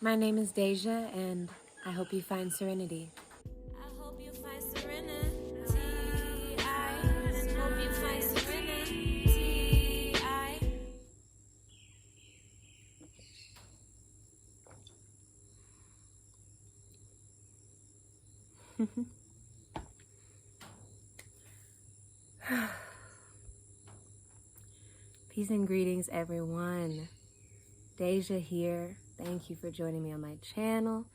My name is Deja, and I hope you find serenity. I hope you find serenity. I hope you find serenity. Peace and greetings, everyone. Deja here. Thank you for joining me on my channel.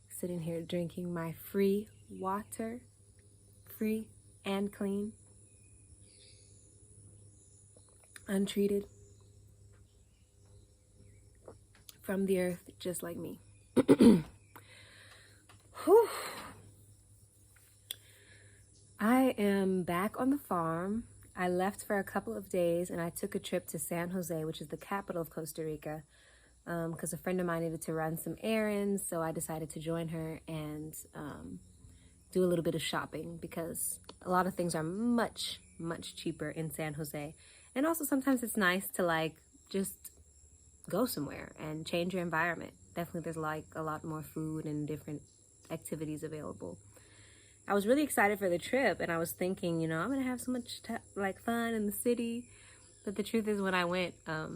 Sitting here drinking my free water, free and clean, untreated, from the earth, just like me. Whew. I am back on the farm. I left for a couple of days and I took a trip to San Jose, which is the capital of Costa Rica, because a friend of mine needed to run some errands. So I decided to join her and do a little bit of shopping, because a lot of things are much, much cheaper in San Jose. And also sometimes it's nice to just go somewhere and change your environment. Definitely there's a lot more food and different activities available. I was really excited for the trip, and I was thinking, I'm gonna have so much fun in the city. But the truth is, when I went, I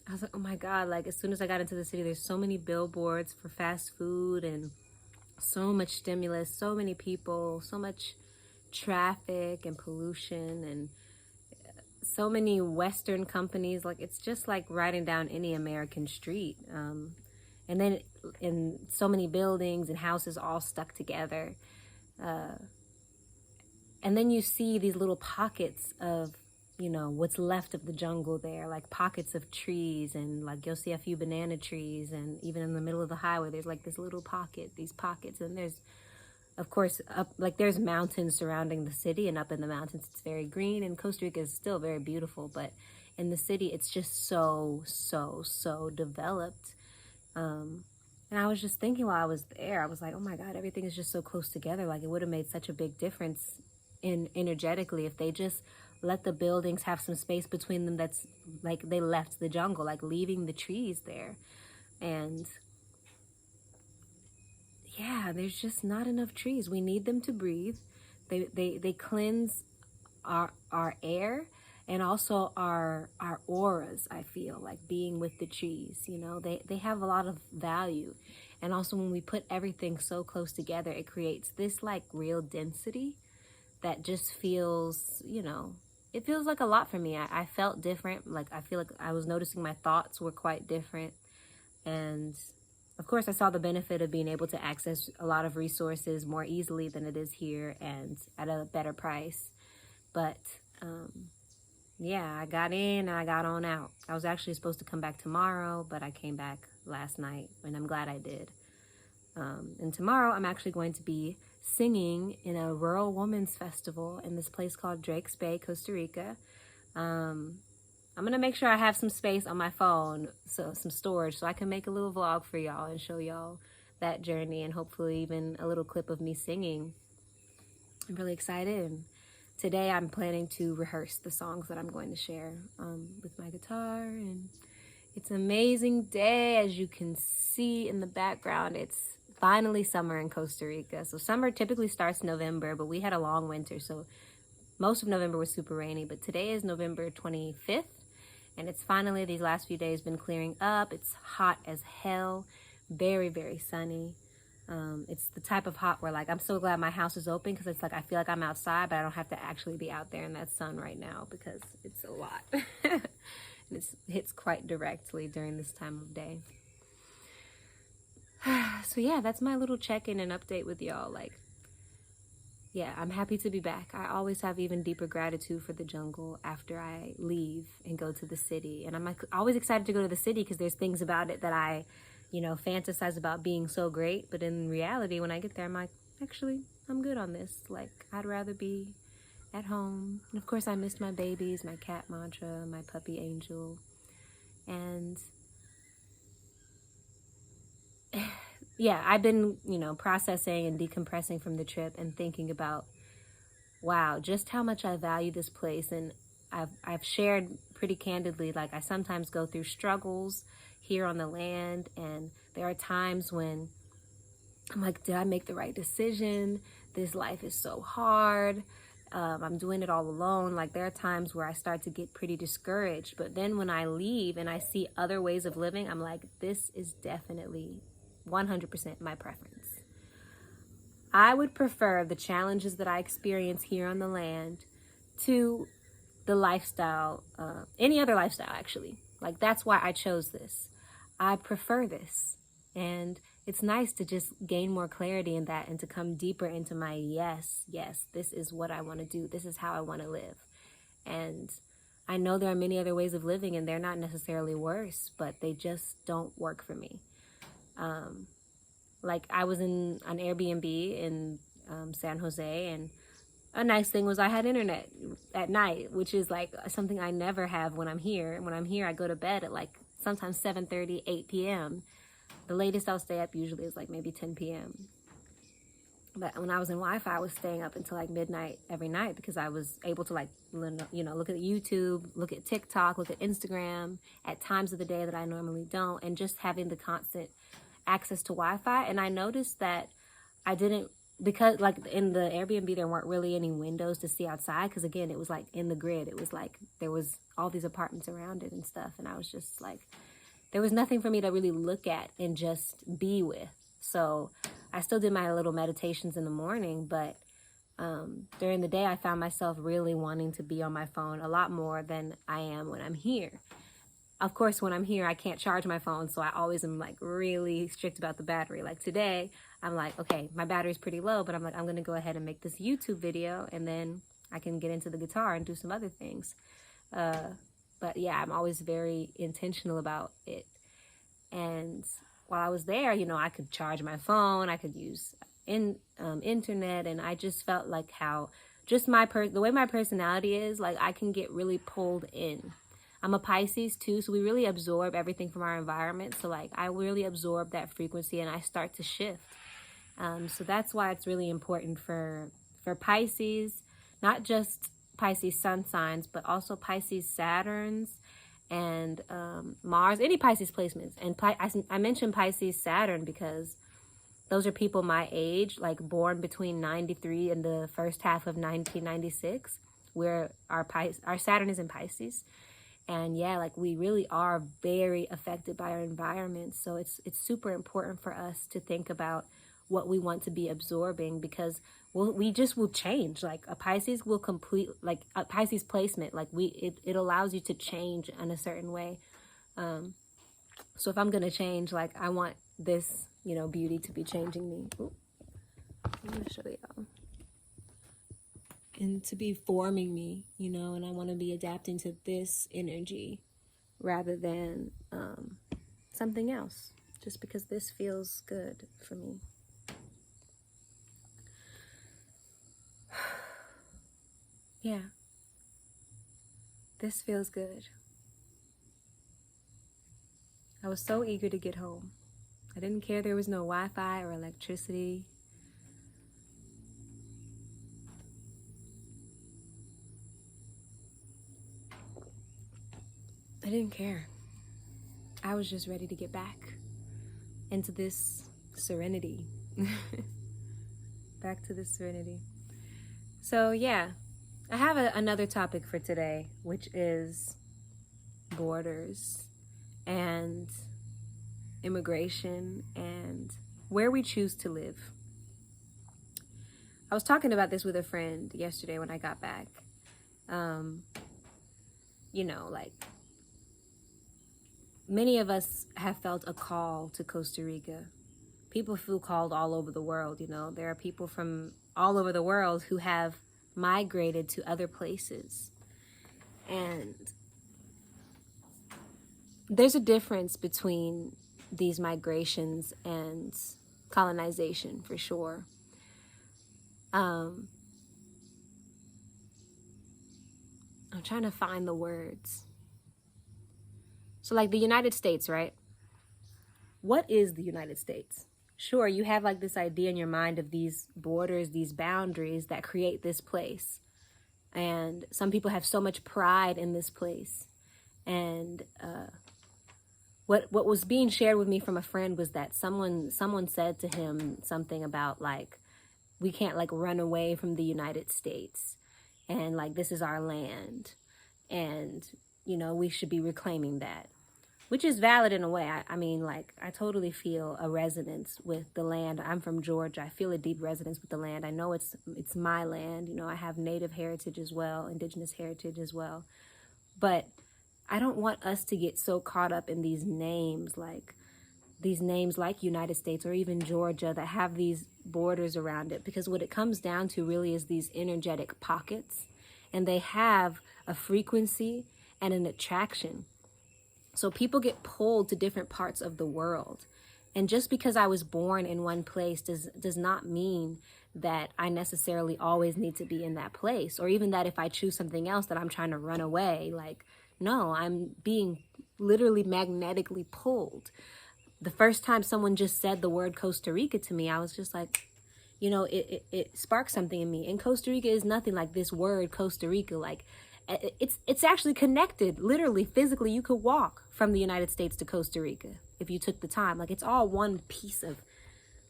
was like, oh my God, as soon as I got into the city, there's so many billboards for fast food and so much stimulus, so many people, so much traffic and pollution, and so many Western companies. It's just like riding down any American street. And then in so many buildings and houses all stuck together. And then you see these little pockets of, what's left of the jungle there, like pockets of trees, and you'll see a few banana trees, and even in the middle of the highway, there's this little pocket, these pockets, and there's, of course, there's mountains surrounding the city, and up in the mountains, it's very green, and Costa Rica is still very beautiful, but in the city, it's just so developed. And I was just thinking while I was there, I was like, oh my God, everything is just so close together. It would have made such a big difference energetically if they just let the buildings have some space between them. That's they left the jungle, leaving the trees there. And yeah, there's just not enough trees. We need them to breathe. They cleanse our air, and also our auras. I feel like being with the trees, they have a lot of value. And also when we put everything so close together, it creates this real density that just feels, it feels like a lot for me. I felt different. I feel like I was noticing my thoughts were quite different. And of course I saw the benefit of being able to access a lot of resources more easily than it is here, and at a better price. But yeah, I got in and I got on out. I was actually supposed to come back tomorrow, but I came back last night, and I'm glad I did. And tomorrow I'm actually going to be singing in a rural women's festival in this place called Drake's Bay, Costa Rica. I'm going to make sure I have some space on my phone, so some storage, so I can make a little vlog for y'all and show y'all that journey, and hopefully even a little clip of me singing. I'm really excited. Today I'm planning to rehearse the songs that I'm going to share with my guitar, and it's an amazing day. As you can see in the background, it's finally summer in Costa Rica. So summer typically starts November, but we had a long winter, so most of November was super rainy. But today is November 25th, and it's finally, these last few days, been clearing up. It's hot as hell, very, very sunny. It's the type of hot where I'm so glad my house is open, because it's I feel like I'm outside, but I don't have to actually be out there in that sun right now, because it's a lot. And it hits quite directly during this time of day. So yeah, that's my little check-in and update with y'all. Yeah, I'm happy to be back. I always have even deeper gratitude for the jungle after I leave and go to the city. And I'm always excited to go to the city, because there's things about it that I fantasize about being so great, but in reality, when I get there, I'm like, actually, I'm good on this. I'd rather be at home. And of course, I missed my babies, my cat Mantra, my puppy Angel. And yeah, I've been, processing and decompressing from the trip and thinking about, wow, just how much I value this place. And I've shared pretty candidly, I sometimes go through struggles here on the land, and There are times when I'm like, did I make the right decision? This life is so hard. I'm doing it all alone. Like, there are times where I start to get pretty discouraged. But then when I leave and I see other ways of living, I'm like, this is definitely 100% my preference. I would prefer the challenges that I experience here on the land to the lifestyle, any other lifestyle, actually. Like, that's why I chose this. I prefer this. And it's nice to just gain more clarity in that and to come deeper into my yes, this is what I want to do. This is how I want to live. And I know there are many other ways of living, and they're not necessarily worse, but they just don't work for me. Like, I was in an Airbnb in San Jose, and a nice thing was I had internet at night, which is like something I never have when I'm here. When I'm here, I go to bed at like sometimes 7:30, 8 p.m. The latest I'll stay up usually is like maybe 10 p.m. But when I was in Wi-Fi, I was staying up until like midnight every night because I was able to like, you know, look at YouTube, look at TikTok, look at Instagram at times of the day that I normally don't, and just having the constant access to Wi-Fi. And I noticed that I didn't, because like in the Airbnb, there weren't really any windows to see outside because, again, it was like in the grid. It was like there was all these apartments around it and stuff. And I was just like, there was nothing for me to really look at and just be with. So I still did my little meditations in the morning, but during the day, I found myself really wanting to be on my phone a lot more than I am when I'm here. Of course, when I'm here, I can't charge my phone, so I always am like really strict about the battery. Like today, I'm like, okay, my battery's pretty low, but I'm like, I'm going to go ahead and make this YouTube video, and then I can get into the guitar and do some other things. But yeah, I'm always very intentional about it. And while I was there, you know, I could charge my phone, I could use internet, and I just felt like how just the way my personality is, like I can get really pulled in. I'm a Pisces too, so we really absorb everything from our environment. So like I really absorb that frequency and I start to shift. So that's why it's really important for Pisces, not just Pisces sun signs, but also Pisces Saturns and Mars, any Pisces placements. And I mentioned Pisces Saturn because those are people my age, like born between 93 and the first half of 1996, where our Saturn is in Pisces. And yeah, like we really are very affected by our environment. So it's super important for us to think about what we want to be absorbing, because we just will change. Like a Pisces will like a Pisces placement, like it allows you to change in a certain way. So if I'm going to change, like I want this, you know, beauty to be changing me. Ooh, I'm going to show y'all. And to be forming me, you know, and I want to be adapting to this energy rather than something else, just because this feels good for me. Yeah, this feels good. I was so eager to get home. I didn't care there was no Wi-Fi or electricity. I didn't care. I was just ready to get back into this serenity. Back to this serenity. So yeah, I have another topic for today, which is borders and immigration and where we choose to live. I was talking about this with a friend yesterday when I got back. You know, like, many of us have felt a call to Costa Rica. People feel called all over the world, you know. There are people from all over the world who have migrated to other places. And there's a difference between these migrations and colonization, for sure. I'm trying to find the words. So like the United States, right? What is the United States? Sure, you have like this idea in your mind of these borders, these boundaries that create this place. And some people have so much pride in this place. And what was being shared with me from a friend was that someone said to him something about like, we can't like run away from the United States, and like this is our land, and you know, we should be reclaiming that, which is valid in a way. I mean, like, I totally feel a resonance with the land. I'm from Georgia. I feel a deep resonance with the land. I know it's my land. You know, I have Native heritage as well, Indigenous heritage as well. But I don't want us to get so caught up in these names like United States or even Georgia that have these borders around it, because what it comes down to really is these energetic pockets, and they have a frequency and an attraction. So people get pulled to different parts of the world. And just because I was born in one place does not mean that I necessarily always need to be in that place, or even that if I choose something else that I'm trying to run away. Like, no, I'm being literally magnetically pulled. The first time someone just said the word Costa Rica to me, I was just like, you know, it sparked something in me. And Costa Rica is nothing like this word Costa Rica. Like, it's actually connected, literally, physically. You could walk from the United States to Costa Rica if you took the time. Like, it's all one piece of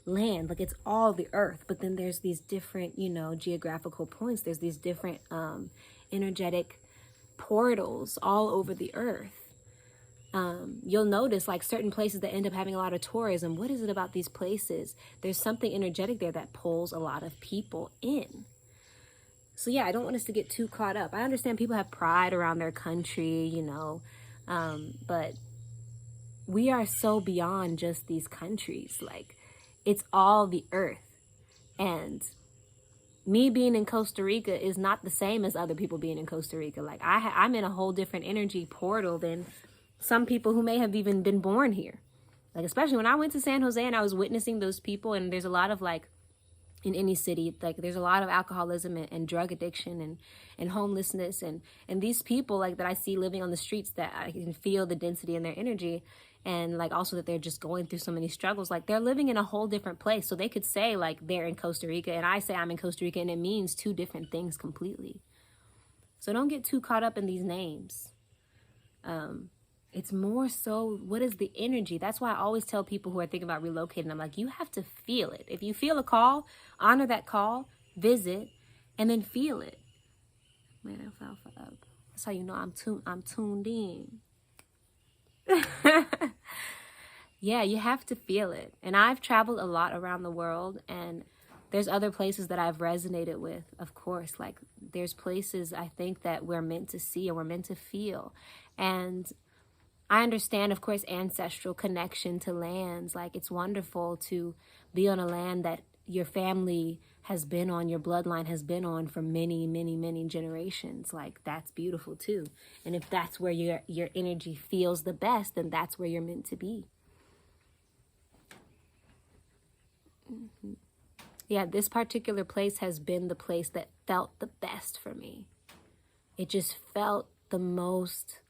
land. Like, it's all the earth. But then there's these different, you know, geographical points. There's these different energetic portals all over the earth. You'll notice like certain places that end up having a lot of tourism. What is it about these places? There's something energetic there that pulls a lot of people in. So yeah, I don't want us to get too caught up. I understand people have pride around their country, you know, but we are so beyond just these countries. Like, it's all the earth. And me being in Costa Rica is not the same as other people being in Costa Rica. Like, I'm in a whole different energy portal than some people who may have even been born here. Like, especially when I went to San Jose and I was witnessing those people, and there's a lot of like, in any city, like there's a lot of alcoholism and drug addiction and homelessness, and these people like that I see living on the streets, that I can feel the density in their energy, and like also that they're just going through so many struggles. Like, they're living in a whole different place. So they could say like they're in Costa Rica and I say I'm in Costa Rica, and it means two different things completely. So don't get too caught up in these names. It's more so, what is the energy? That's why I always tell people who are thinking about relocating, I'm like, you have to feel it. If you feel a call, honor that call, visit, and then feel it. Man, alfalfa up. That's how you know I'm tuned in. Yeah, you have to feel it. And I've traveled a lot around the world, and there's other places that I've resonated with, of course. Like, there's places I think that we're meant to see and we're meant to feel. And I understand, of course, ancestral connection to lands. Like, it's wonderful to be on a land that your family has been on, your bloodline has been on for many, many, many generations. Like, that's beautiful too. And if that's where your energy feels the best, then that's where you're meant to be. Mm-hmm. Yeah, this particular place has been the place that felt the best for me. It just felt the most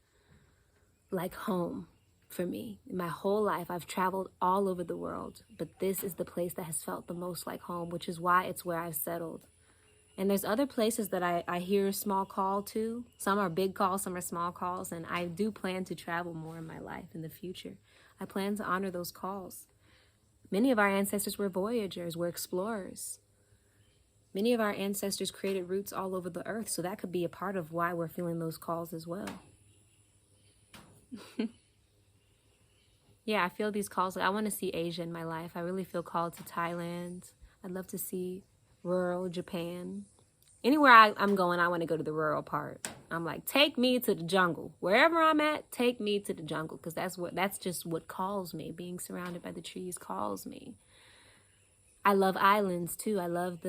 like home for me. In my whole life, I've traveled all over the world, but this is the place that has felt the most like home, which is why it's where I've settled. And there's other places that I hear a small call to. Some are big calls, some are small calls, and I do plan to travel more in my life in the future. I plan to honor those calls. Many of our ancestors were voyagers, were explorers. Many of our ancestors created roots all over the earth, so that could be a part of why we're feeling those calls as well. Yeah, I feel these calls. I want to see Asia in my life. I really feel called to Thailand. I'd love to see rural Japan. Anywhere I'm going, I want to go to the rural part. I'm like, take me to the jungle. Wherever I'm at, take me to the jungle, because that's just what calls me. Being surrounded by the trees calls me. I love islands too. I love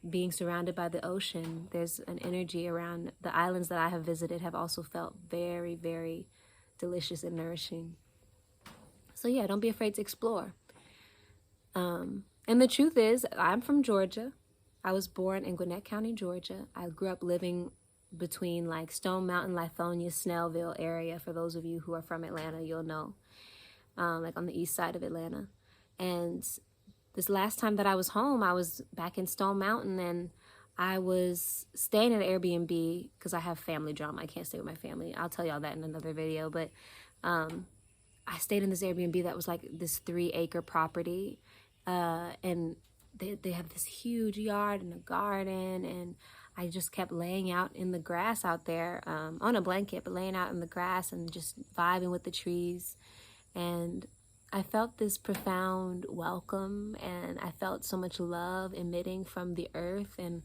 being surrounded by the ocean. There's an energy around the islands that I have visited, have also felt very, very delicious and nourishing. So yeah, don't be afraid to explore. And the truth is, I'm from Georgia. I was born in Gwinnett County, Georgia. I grew up living between like Stone Mountain, Lithonia, Snellville area. For those of you who are from Atlanta, you'll know, like on the east side of Atlanta. And this last time that I was home, I was back in Stone Mountain, and I was staying at an Airbnb because I have family drama. I can't stay with my family. I'll tell y'all that in another video. But I stayed in this Airbnb that was like this 3-acre property, and they have this huge yard and a garden, and I just kept laying out in the grass out there, on a blanket, but laying out in the grass and just vibing with the trees. And I felt this profound welcome, and I felt so much love emitting from the earth, and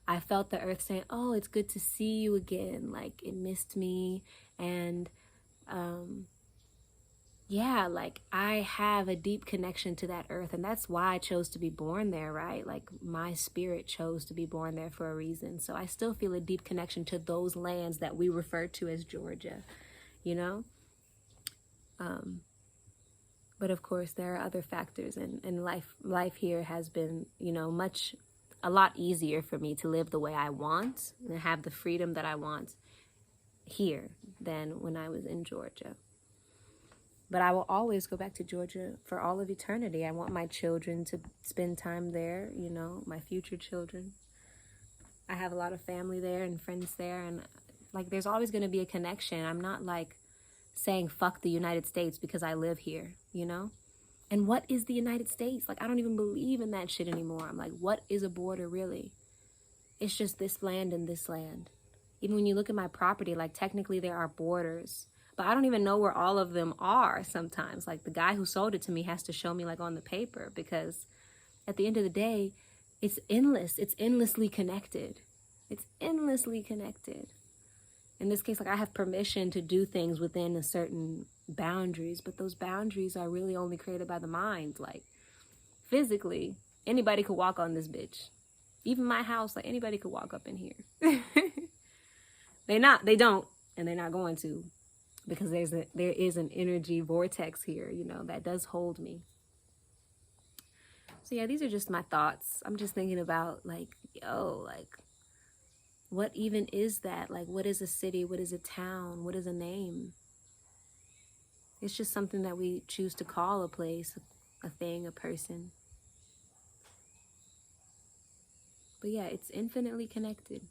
I felt the earth saying, oh, it's good to see you again, like it missed me. And yeah, like I have a deep connection to that earth, and that's why I chose to be born there, right? Like my spirit chose to be born there for a reason. So I still feel a deep connection to those lands that we refer to as Georgia, you know? But of course there are other factors, and life here has been, you know, a lot easier for me to live the way I want and have the freedom that I want here than when I was in Georgia. But I will always go back to Georgia for all of eternity. I want my children to spend time there, you know, my future children. I have a lot of family there and friends there, and like there's always going to be a connection. I'm not like saying fuck the United States because I live here, you know? And what is the United States? Like I don't even believe in that shit anymore. I'm like, what is a border really? It's just this land and this land. Even when you look at my property, like technically there are borders, but I don't even know where all of them are sometimes. Like the guy who sold it to me has to show me like on the paper, because at the end of the day, it's endless. It's endlessly connected. It's endlessly connected. In this case, like I have permission to do things within a certain boundaries, but those boundaries are really only created by the mind. Like physically, anybody could walk on this bitch. Even my house, like anybody could walk up in here. They don't, and they're not going to, because there is an energy vortex here, you know, that does hold me. So yeah, these are just my thoughts. I'm just thinking about like, yo, like, what even is that? Like, what is a city? What is a town? What is a name? It's just something that we choose to call a place, a thing, a person. But yeah, it's infinitely connected.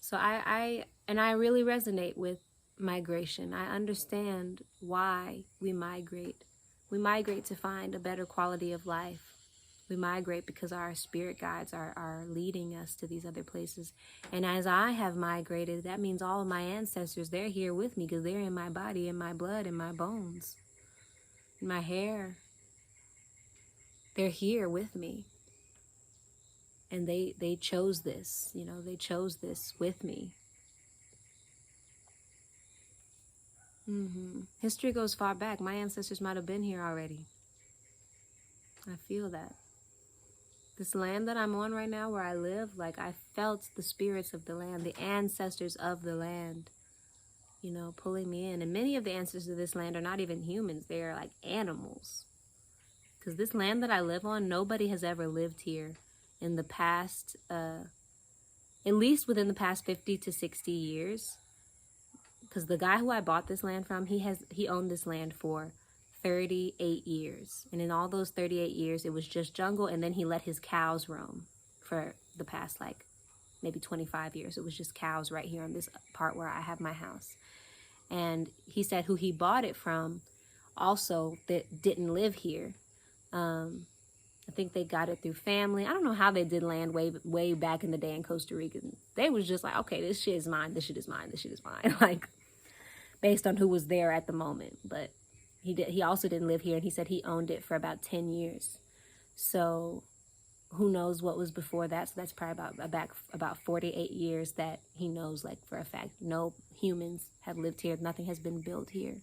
So I really resonate with migration. I understand why we migrate. We migrate to find a better quality of life. We migrate because our spirit guides are leading us to these other places. And as I have migrated, that means all of my ancestors, they're here with me because they're in my body, in my blood, in my bones, in my hair. They're here with me. And they chose this, you know, they chose this with me. History goes far back. My ancestors might have been here already. I feel that. This land that I'm on right now, where I live, like I felt the spirits of the land, the ancestors of the land, you know, pulling me in. And many of the ancestors of this land are not even humans. They're like animals. Because this land that I live on, nobody has ever lived here in the past, at least within the past 50 to 60 years. Because the guy who I bought this land from, he owned this land for 38 years. And in all those 38 years, it was just jungle. And then he let his cows roam for the past like maybe 25 years. It was just cows right here on this part where I have my house. And he said who he bought it from also that didn't live here. I think they got it through family. I don't know how they did land way back in the day in Costa Rica. They was just like, okay, this shit is mine. This shit is mine. This shit is mine. Like based on who was there at the moment. But he also didn't live here, and he said he owned it for about 10 years. So who knows what was before that? So that's probably about 48 years that he knows, like for a fact. No humans have lived here. Nothing has been built here.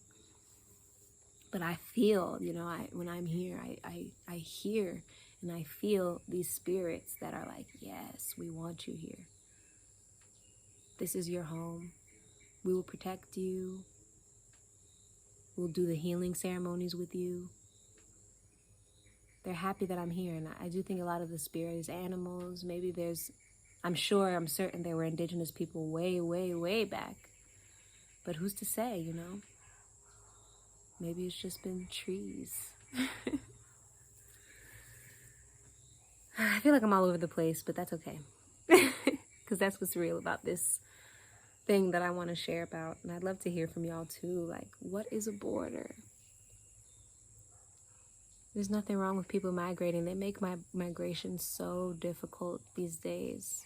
But I feel, you know, when I'm here, I hear and I feel these spirits that are like, yes, we want you here. This is your home. We will protect you. We'll do the healing ceremonies with you. They're happy that I'm here. And I do think a lot of the spirit is animals. Maybe I'm certain there were indigenous people way, way, way back. But who's to say, you know? Maybe it's just been trees. I feel like I'm all over the place, but that's okay. Because that's what's real about this thing that I want to share about, and I'd love to hear from y'all too. Like, what is a border? There's nothing wrong with people migrating. They make my migration so difficult these days.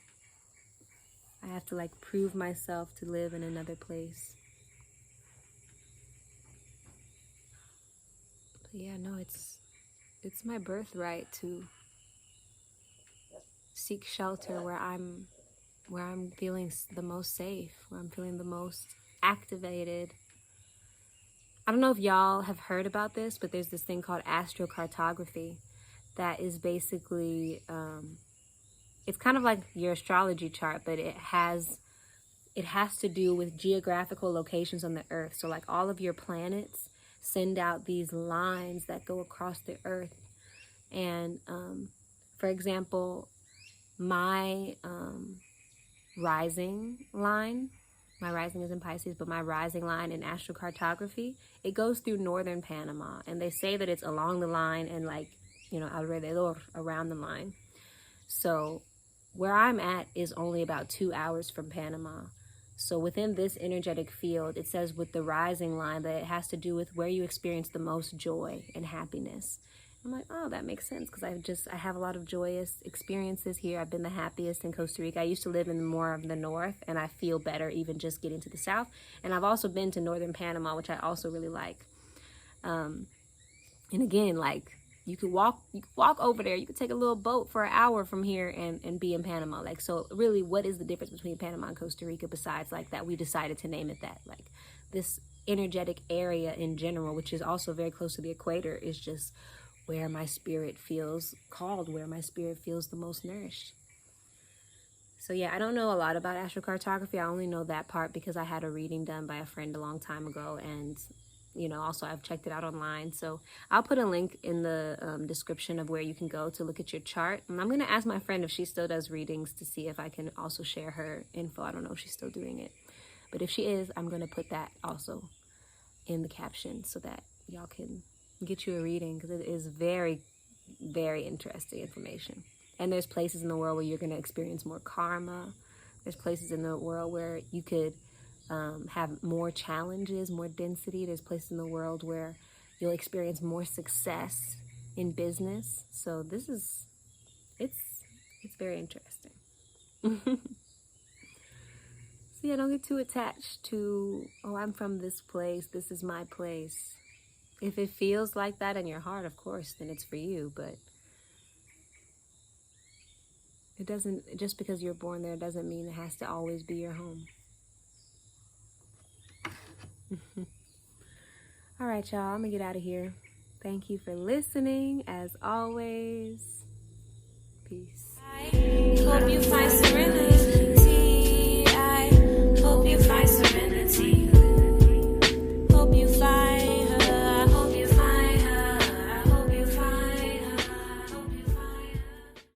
I have to like prove myself to live in another place. But yeah, no, it's my birthright to seek shelter where I'm feeling the most safe, where I'm feeling the most activated. I don't know if y'all have heard about this, but there's this thing called Astrocartography that is basically, it's kind of like your astrology chart, but it has to do with geographical locations on the earth. So like all of your planets send out these lines that go across the earth. And for example, my rising line, my rising is in Pisces, but my rising line in astrocartography, it goes through northern Panama. And they say that it's along the line and like, you know, alrededor, around the line. So where I'm at is only about 2 hours from Panama. So within this energetic field, it says with the rising line that it has to do with where you experience the most joy and happiness. I'm like, oh, that makes sense, because I have a lot of joyous experiences here. I've been the happiest in Costa Rica. I used to live in more of the north, and I feel better even just getting to the south. And I've also been to northern Panama, which I also really like. And again, like you could walk over there. You could take a little boat for an hour from here and be in Panama. Like, so really, what is the difference between Panama and Costa Rica besides like that we decided to name it that? Like this energetic area in general, which is also very close to the equator, is just where my spirit feels called, where my spirit feels the most nourished. So yeah, I don't know a lot about astrocartography. I only know that part because I had a reading done by a friend a long time ago, and you know, also I've checked it out online. So I'll put a link in the description of where you can go to look at your chart. And I'm going to ask my friend if she still does readings to see if I can also share her info. I don't know if she's still doing it, but if she is, I'm going to put that also in the caption so that y'all can get you a reading, because it is very, very interesting information. And there's places in the world where you're going to experience more karma. There's places in the world where you could have more challenges, more density. There's places in the world where you'll experience more success in business. So this is, it's very interesting. So yeah, don't get too attached to, oh, I'm from this place, this is my place. If it feels like that in your heart, of course, then it's for you. But it doesn't, just because you're born there doesn't mean it has to always be your home. All right, y'all, I'm gonna get out of here. Thank you for listening, as always. Peace. Bye.